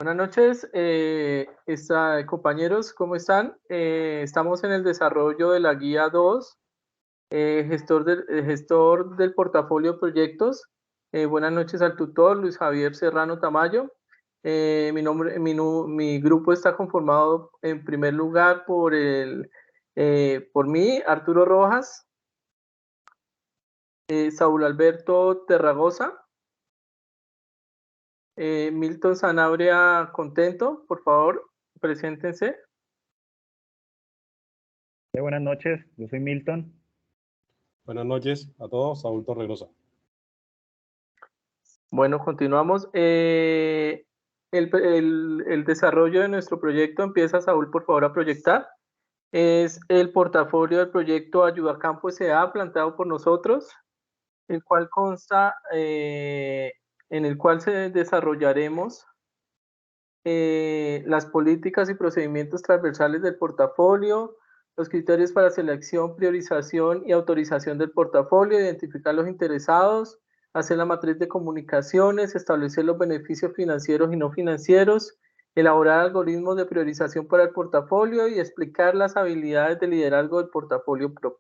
Buenas noches, compañeros, ¿cómo están? Estamos en el desarrollo de la guía 2, gestor del portafolio de proyectos. Buenas noches al tutor Luis Javier Serrano Tamayo. Mi grupo está conformado en primer lugar por mí, Arturo Rojas, Saúl Alberto Terragosa, Milton Sanabria Contento, por favor, preséntense. Buenas noches, yo soy Milton. Buenas noches a todos, Saúl Torregrosa. Bueno, continuamos. El desarrollo de nuestro proyecto empieza, Saúl, por favor, a proyectar. Es el portafolio del proyecto Ayuda Campo S.A. planteado por nosotros, el cual consta, en el cual se desarrollaremos las políticas y procedimientos transversales del portafolio, los criterios para selección, priorización y autorización del portafolio, identificar los interesados, hacer la matriz de comunicaciones, establecer los beneficios financieros y no financieros, elaborar algoritmos de priorización para el portafolio y explicar las habilidades de liderazgo del portafolio propio.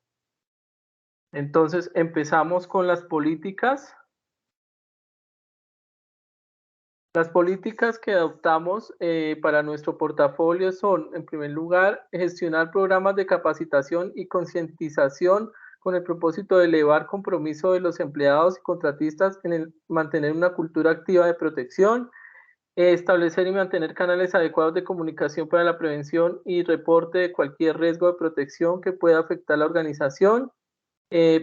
Entonces, empezamos con las políticas. Las políticas que adoptamos para nuestro portafolio son, en primer lugar, gestionar programas de capacitación y concientización con el propósito de elevar compromiso de los empleados y contratistas en mantener una cultura activa de protección, establecer y mantener canales adecuados de comunicación para la prevención y reporte de cualquier riesgo de protección que pueda afectar la organización,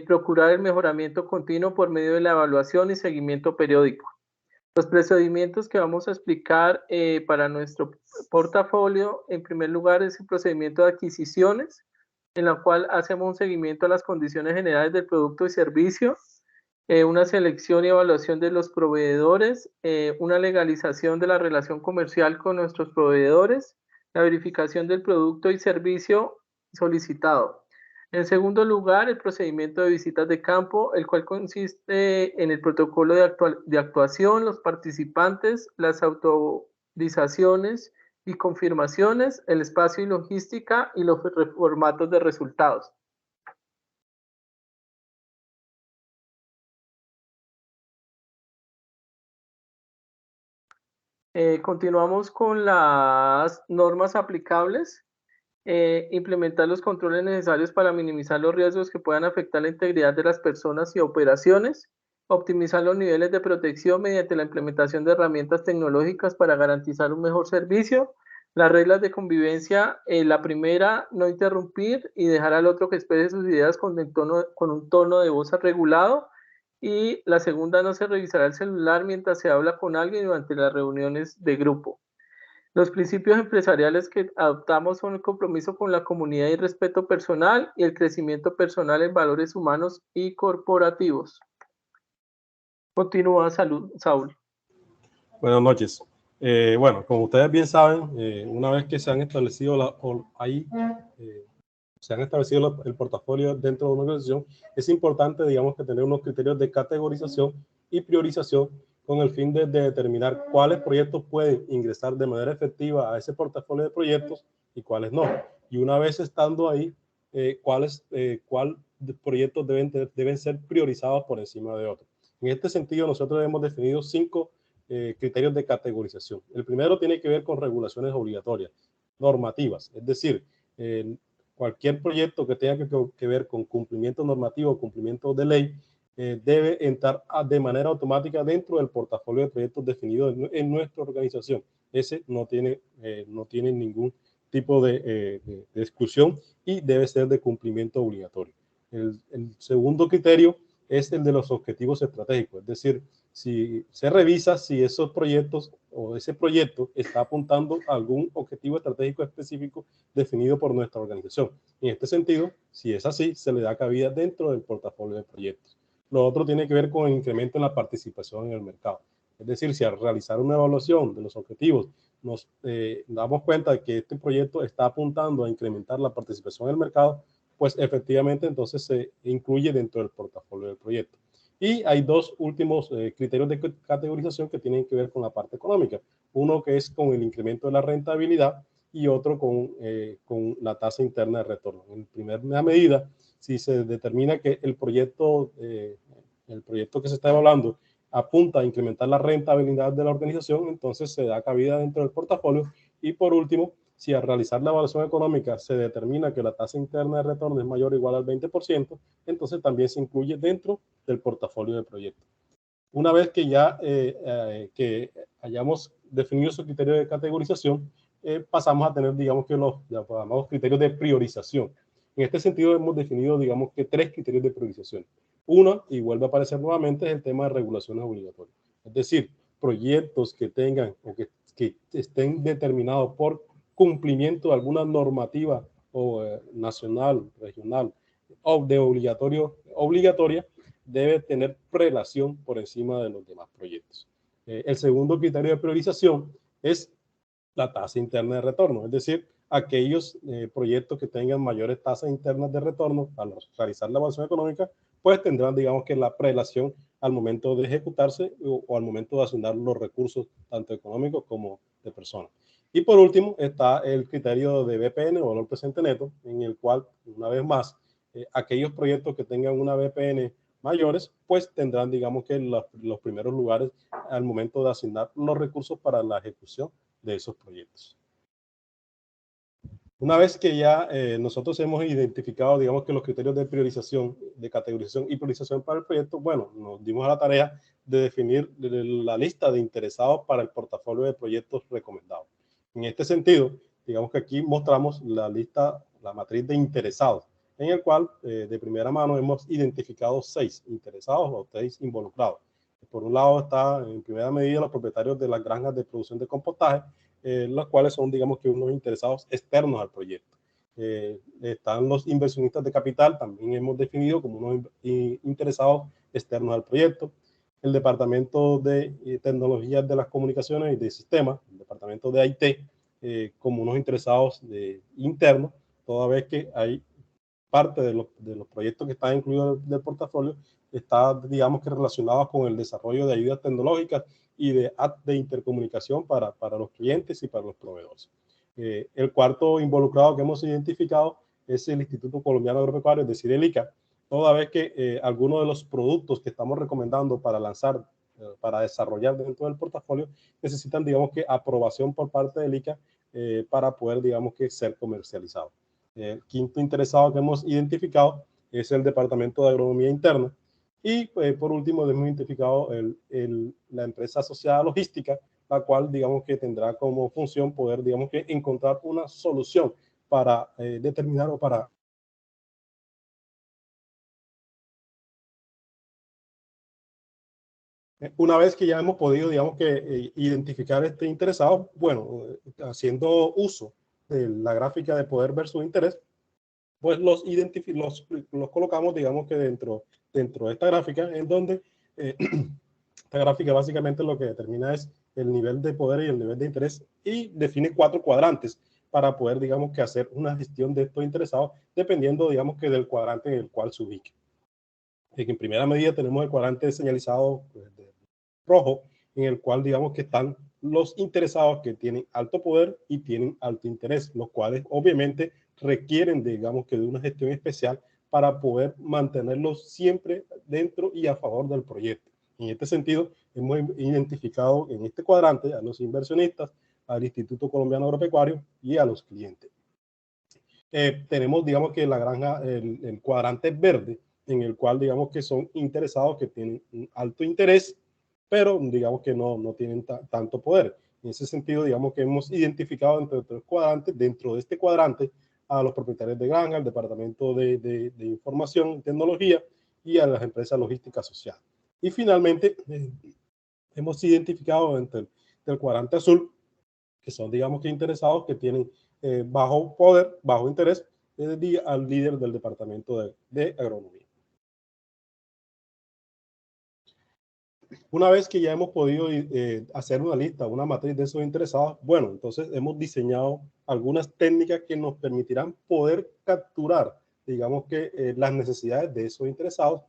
procurar el mejoramiento continuo por medio de la evaluación y seguimiento periódico. Los procedimientos que vamos a explicar para nuestro portafolio, en primer lugar, es el procedimiento de adquisiciones, en la cual hacemos un seguimiento a las condiciones generales del producto y servicio, una selección y evaluación de los proveedores, una legalización de la relación comercial con nuestros proveedores, la verificación del producto y servicio solicitado. En segundo lugar, el procedimiento de visitas de campo, el cual consiste en el protocolo de actuación, los participantes, las autorizaciones y confirmaciones, el espacio y logística y los formatos de resultados. Continuamos con las normas aplicables. Implementar los controles necesarios para minimizar los riesgos que puedan afectar la integridad de las personas y operaciones, optimizar los niveles de protección mediante la implementación de herramientas tecnológicas para garantizar un mejor servicio, las reglas de convivencia, la primera, no interrumpir y dejar al otro que exprese sus ideas con un tono de voz regulado, y la segunda, no se revisará el celular mientras se habla con alguien durante las reuniones de grupo. Los principios empresariales que adoptamos son el compromiso con la comunidad y respeto personal y el crecimiento personal en valores humanos y corporativos. Continúa, Saúl. Buenas noches. Bueno, como ustedes bien saben, una vez que se han establecido el portafolio dentro de una organización, es importante, digamos, que tener unos criterios de categorización y priorización con el fin de determinar cuáles proyectos pueden ingresar de manera efectiva a ese portafolio de proyectos y cuáles no. Y una vez estando ahí, cuáles proyectos deben ser priorizados por encima de otros. En este sentido, nosotros hemos definido 5 criterios de categorización. El primero tiene que ver con regulaciones obligatorias, normativas, es decir, cualquier proyecto que tenga que ver con cumplimiento normativo, cumplimiento de ley, debe entrar de manera automática dentro del portafolio de proyectos definido en nuestra organización. Ese no tiene ningún tipo de exclusión y debe ser de cumplimiento obligatorio. El segundo criterio es el de los objetivos estratégicos, es decir, si se revisa si esos proyectos o ese proyecto está apuntando a algún objetivo estratégico específico definido por nuestra organización. En este sentido, si es así, se le da cabida dentro del portafolio de proyectos. Lo otro tiene que ver con el incremento en la participación en el mercado. Es decir, si al realizar una evaluación de los objetivos nos damos cuenta de que este proyecto está apuntando a incrementar la participación en el mercado, pues efectivamente entonces se incluye dentro del portafolio del proyecto. Y hay dos últimos criterios de categorización que tienen que ver con la parte económica. Uno que es con el incremento de la rentabilidad y otro con la tasa interna de retorno. En primera medida, si se determina que el proyecto que se está evaluando apunta a incrementar la rentabilidad de la organización, entonces se da cabida dentro del portafolio. Y por último, si al realizar la evaluación económica se determina que la tasa interna de retorno es mayor o igual al 20%, entonces también se incluye dentro del portafolio de proyecto. Una vez que ya que hayamos definido su criterio de categorización, pasamos a tener, digamos que los llamados criterios de priorización. En este sentido hemos definido, digamos que 3 criterios de priorización. Uno, y vuelve a aparecer nuevamente, es el tema de regulaciones obligatorias. Es decir, proyectos que tengan o que estén determinados por cumplimiento de alguna normativa o, nacional, regional o de obligatoria, debe tener prelación por encima de los demás proyectos. El segundo criterio de priorización es la tasa interna de retorno, es decir, aquellos proyectos que tengan mayores tasas internas de retorno al realizar la evaluación económica, pues tendrán, digamos que la prelación al momento de ejecutarse o al momento de asignar los recursos, tanto económicos como de personas. Y por último está el criterio de BPN o valor presente neto, en el cual, una vez más, aquellos proyectos que tengan una BPN mayores, pues tendrán, digamos que los primeros lugares al momento de asignar los recursos para la ejecución de esos proyectos. Una vez que ya nosotros hemos identificado, digamos que los criterios de priorización, de categorización y priorización para el proyecto, bueno, nos dimos a la tarea de definir la lista de interesados para el portafolio de proyectos recomendados. En este sentido, digamos que aquí mostramos la lista, la matriz de interesados, en el cual de primera mano hemos identificado 6 interesados o 6 involucrados. Por un lado está en primera medida los propietarios de las granjas de producción de compostaje, los cuales son, digamos que, unos interesados externos al proyecto. Están los inversionistas de capital, también hemos definido como unos interesados externos al proyecto. El departamento de tecnologías de las comunicaciones y de sistemas, el departamento de IT, como unos interesados internos, toda vez que hay parte de los proyectos que están incluidos del portafolio está, digamos que, relacionados con el desarrollo de ayudas tecnológicas y de apps de intercomunicación para los clientes y para los proveedores. El cuarto involucrado que hemos identificado es el Instituto Colombiano Agropecuario, es decir, el ICA, toda vez que algunos de los productos que estamos recomendando para lanzar, para desarrollar dentro del portafolio, necesitan, digamos que, aprobación por parte del ICA para poder, digamos que, ser comercializados. El quinto interesado que hemos identificado es el Departamento de Agronomía Interna. Y por último, hemos identificado la empresa asociada logística, la cual, digamos que, tendrá como función poder, digamos que, encontrar una solución para determinar o para una vez que ya hemos podido, digamos que, identificar este interesado, bueno, haciendo uso de la gráfica de poder ver su interés, pues los colocamos, digamos que dentro de esta gráfica, en donde esta gráfica básicamente lo que determina es el nivel de poder y el nivel de interés, y define 4 cuadrantes para poder, digamos que, hacer una gestión de estos interesados, dependiendo, digamos que, del cuadrante en el cual se ubique. En primera medida tenemos el cuadrante señalizado de rojo, en el cual, digamos que, están los interesados que tienen alto poder y tienen alto interés, los cuales obviamente requieren, digamos que, de una gestión especial para poder mantenerlos siempre dentro y a favor del proyecto. En este sentido, hemos identificado en este cuadrante a los inversionistas, al Instituto Colombiano Agropecuario y a los clientes. Tenemos, digamos que, la granja, el cuadrante verde, en el cual, digamos que, son interesados que tienen un alto interés, pero digamos que no tienen tanto poder. En ese sentido, digamos que hemos identificado dentro de este cuadrante a los propietarios de granja, al departamento de información y tecnología y a las empresas logísticas asociadas. Y finalmente, hemos identificado dentro del cuadrante azul, que son, digamos que, interesados que tienen bajo poder, bajo interés, al líder del departamento de agronomía. Una vez que ya hemos podido hacer una lista, una matriz de esos interesados, bueno, entonces hemos diseñado algunas técnicas que nos permitirán poder capturar, digamos que, las necesidades de esos interesados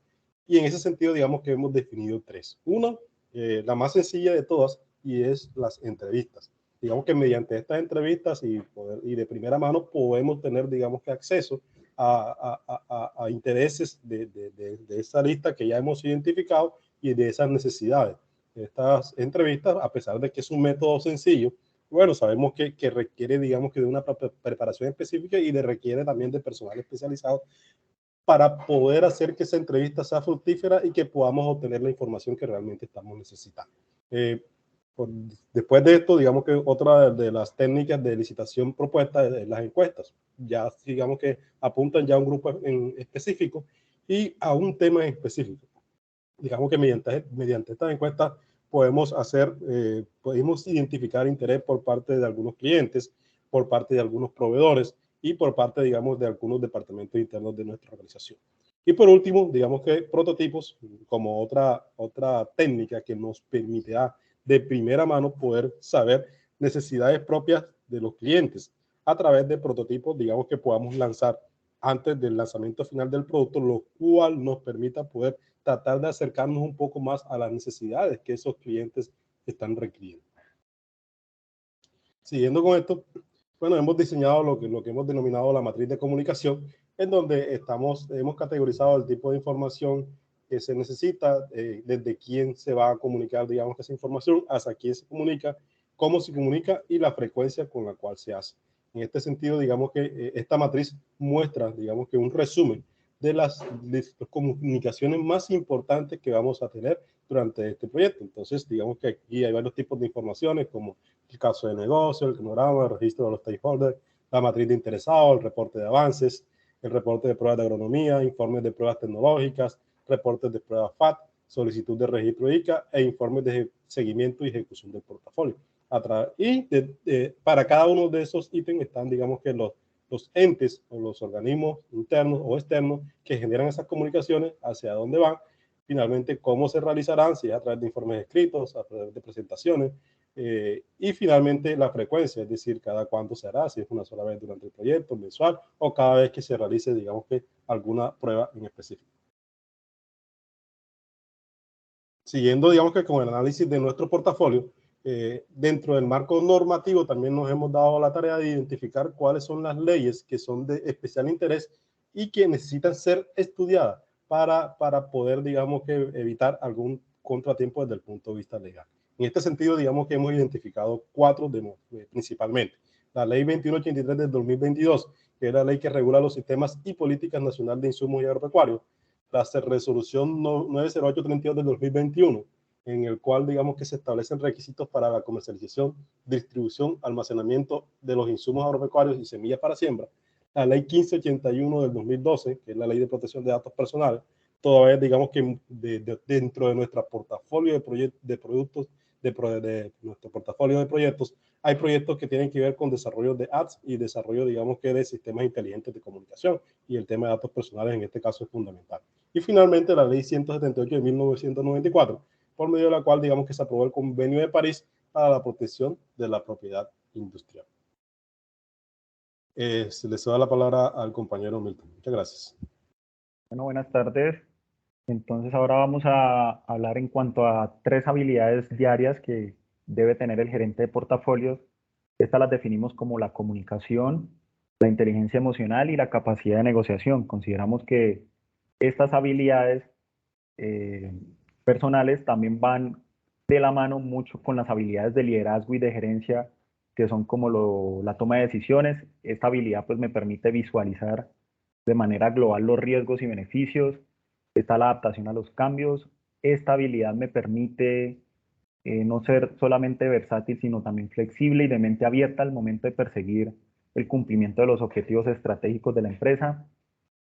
Y en ese sentido, digamos que hemos definido tres. Una, la más sencilla de todas, y es las entrevistas. Digamos que mediante estas entrevistas y de primera mano podemos tener, digamos que acceso a intereses de esa lista que ya hemos identificado y de esas necesidades. Estas entrevistas, a pesar de que es un método sencillo, bueno, sabemos que requiere, digamos que de una preparación específica y requiere también de personal especializado para poder hacer que esa entrevista sea fructífera y que podamos obtener la información que realmente estamos necesitando. Después de esto, digamos que otra de las técnicas de licitación propuesta es las encuestas. Ya digamos que apuntan ya a un grupo en específico y a un tema en específico. Digamos que mediante estas encuestas podemos podemos identificar interés por parte de algunos clientes, por parte de algunos proveedores y por parte, digamos, de algunos departamentos internos de nuestra organización. Y por último, digamos que prototipos, como otra técnica que nos permitirá de primera mano poder saber necesidades propias de los clientes a través de prototipos, digamos, que podamos lanzar antes del lanzamiento final del producto, lo cual nos permita poder tratar de acercarnos un poco más a las necesidades que esos clientes están requiriendo. Siguiendo con esto, bueno, hemos diseñado lo que hemos denominado la matriz de comunicación, en donde hemos categorizado el tipo de información que se necesita, desde quién se va a comunicar, digamos, esa información, hasta quién se comunica, cómo se comunica y la frecuencia con la cual se hace. En este sentido, digamos que esta matriz muestra, digamos que un resumen de las comunicaciones más importantes que vamos a tener durante este proyecto. Entonces, digamos que aquí hay varios tipos de informaciones, como el caso de negocio, el cronograma, el registro de los stakeholders, la matriz de interesados, el reporte de avances, el reporte de pruebas de agronomía, informes de pruebas tecnológicas, reportes de pruebas FAT, solicitud de registro ICA e informes de seguimiento y ejecución del portafolio. Para cada uno de esos ítems están, digamos que los entes o los organismos internos o externos que generan esas comunicaciones, hacia dónde van, finalmente cómo se realizarán, si es a través de informes escritos, a través de presentaciones, y finalmente la frecuencia, es decir, cada cuánto se hará, si es una sola vez durante el proyecto, mensual, o cada vez que se realice, digamos que alguna prueba en específico. Siguiendo, digamos que con el análisis de nuestro portafolio, dentro del marco normativo también nos hemos dado la tarea de identificar cuáles son las leyes que son de especial interés y que necesitan ser estudiadas para poder, digamos que, evitar algún contratiempo desde el punto de vista legal. En este sentido, digamos que hemos identificado cuatro principalmente. La Ley 2183 del 2022, que es la ley que regula los sistemas y políticas nacionales de insumos y agropecuarios. La resolución 90832 del 2021, en el cual, digamos, que se establecen requisitos para la comercialización, distribución, almacenamiento de los insumos agropecuarios y semillas para siembra. La ley 1581 del 2012, que es la ley de protección de datos personales, todavía, digamos que dentro de nuestro portafolio de productos, de nuestro portafolio de proyectos, hay proyectos que tienen que ver con desarrollo de apps y desarrollo, digamos que de sistemas inteligentes de comunicación, y el tema de datos personales en este caso es fundamental. Y finalmente la ley 178 de 1994, por medio de la cual, digamos, que se aprobó el Convenio de París para la protección de la propiedad industrial. Se les da la palabra al compañero Milton. Muchas gracias. Bueno, buenas tardes. Entonces ahora vamos a hablar en cuanto a tres habilidades diarias que debe tener el gerente de portafolios. Estas las definimos como la comunicación, la inteligencia emocional y la capacidad de negociación. Consideramos que estas habilidades personales también van de la mano mucho con las habilidades de liderazgo y de gerencia, que son como la toma de decisiones. Esta habilidad pues me permite visualizar de manera global los riesgos y beneficios. Está la adaptación a los cambios. Esta habilidad me permite no ser solamente versátil, sino también flexible y de mente abierta al momento de perseguir el cumplimiento de los objetivos estratégicos de la empresa.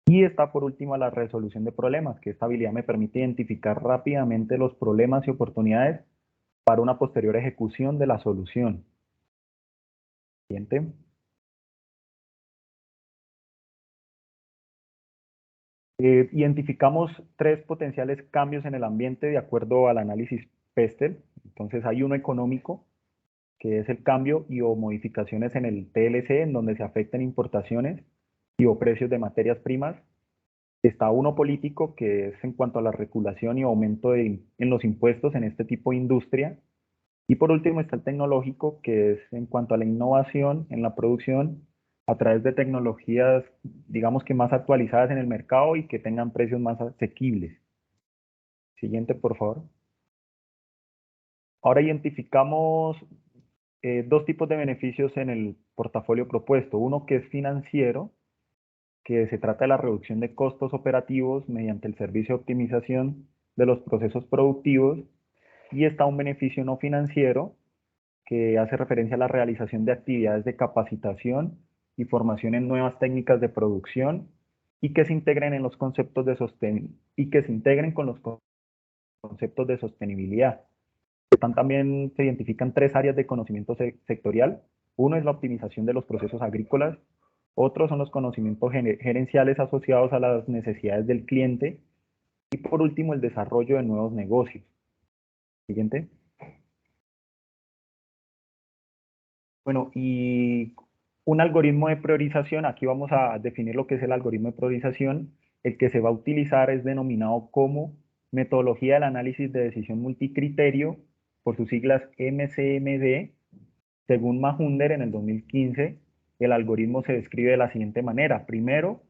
Y está por último la resolución de problemas, que esta habilidad me permite identificar rápidamente los problemas y oportunidades para una posterior ejecución de la solución. Siguiente. Identificamos tres potenciales cambios en el ambiente de acuerdo al análisis Pestel. Entonces hay uno económico, que es el cambio y o modificaciones en el TLC, en donde se afectan importaciones y o precios de materias primas. Está uno político, que es en cuanto a la regulación y aumento en los impuestos en este tipo de industria. Y por último está el tecnológico, que es en cuanto a la innovación en la producción a través de tecnologías, digamos que más actualizadas en el mercado y que tengan precios más asequibles. Siguiente, por favor. Ahora identificamos dos tipos de beneficios en el portafolio propuesto. Uno que es financiero, que se trata de la reducción de costos operativos mediante el servicio de optimización de los procesos productivos. Y está un beneficio no financiero, que hace referencia a la realización de actividades de capacitación y formación en nuevas técnicas de producción y que se integren en los conceptos de conceptos de sostenibilidad. También se identifican tres áreas de conocimiento sectorial. Uno es la optimización de los procesos agrícolas, otros son los conocimientos gerenciales asociados a las necesidades del cliente y por último el desarrollo de nuevos negocios. Siguiente. Bueno, y un algoritmo de priorización, aquí vamos a definir lo que es el algoritmo de priorización. El que se va a utilizar es denominado como metodología del análisis de decisión multicriterio, por sus siglas MCMD. Según Mahunder en el 2015, el algoritmo se describe de la siguiente manera. Primero,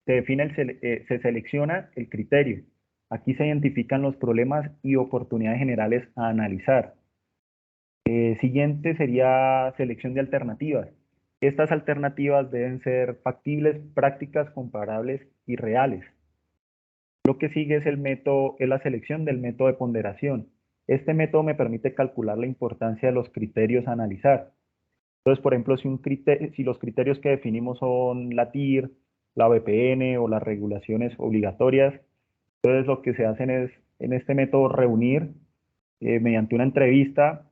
se selecciona el criterio. Aquí se identifican los problemas y oportunidades generales a analizar. Siguiente sería selección de alternativas. Estas alternativas deben ser factibles, prácticas, comparables y reales. Lo que sigue es la selección del método de ponderación. Este método me permite calcular la importancia de los criterios a analizar. Entonces, por ejemplo, si los criterios que definimos son la TIR, la VPN o las regulaciones obligatorias, entonces lo que se hacen es, en este método, reunir mediante una entrevista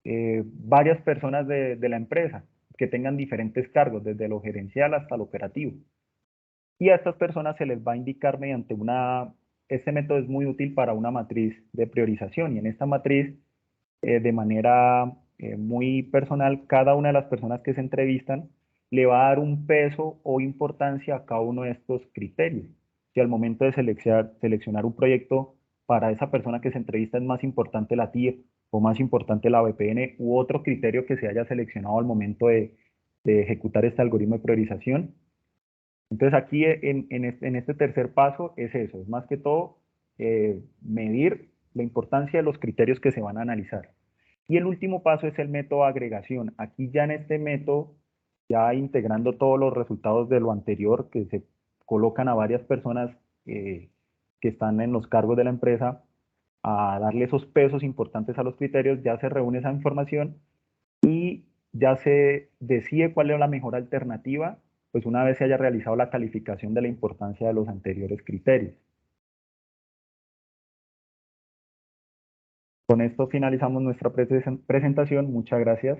varias personas de la empresa que tengan diferentes cargos, desde lo gerencial hasta lo operativo. Y a estas personas se les va a indicar mediante este método es muy útil para una matriz de priorización, y en esta matriz, de manera muy personal, cada una de las personas que se entrevistan le va a dar un peso o importancia a cada uno de estos criterios. Si al momento de seleccionar un proyecto para esa persona que se entrevista es más importante la TIR o más importante la VPN u otro criterio que se haya seleccionado al momento de ejecutar este algoritmo de priorización. Entonces aquí en este tercer paso es eso, es más que todo medir la importancia de los criterios que se van a analizar. Y el último paso es el método de agregación. Aquí ya en este método, ya integrando todos los resultados de lo anterior, que se colocan a varias personas que están en los cargos de la empresa, a darle esos pesos importantes a los criterios, ya se reúne esa información y ya se decide cuál es la mejor alternativa, pues una vez se haya realizado la calificación de la importancia de los anteriores criterios. Con esto finalizamos nuestra presentación. Muchas gracias.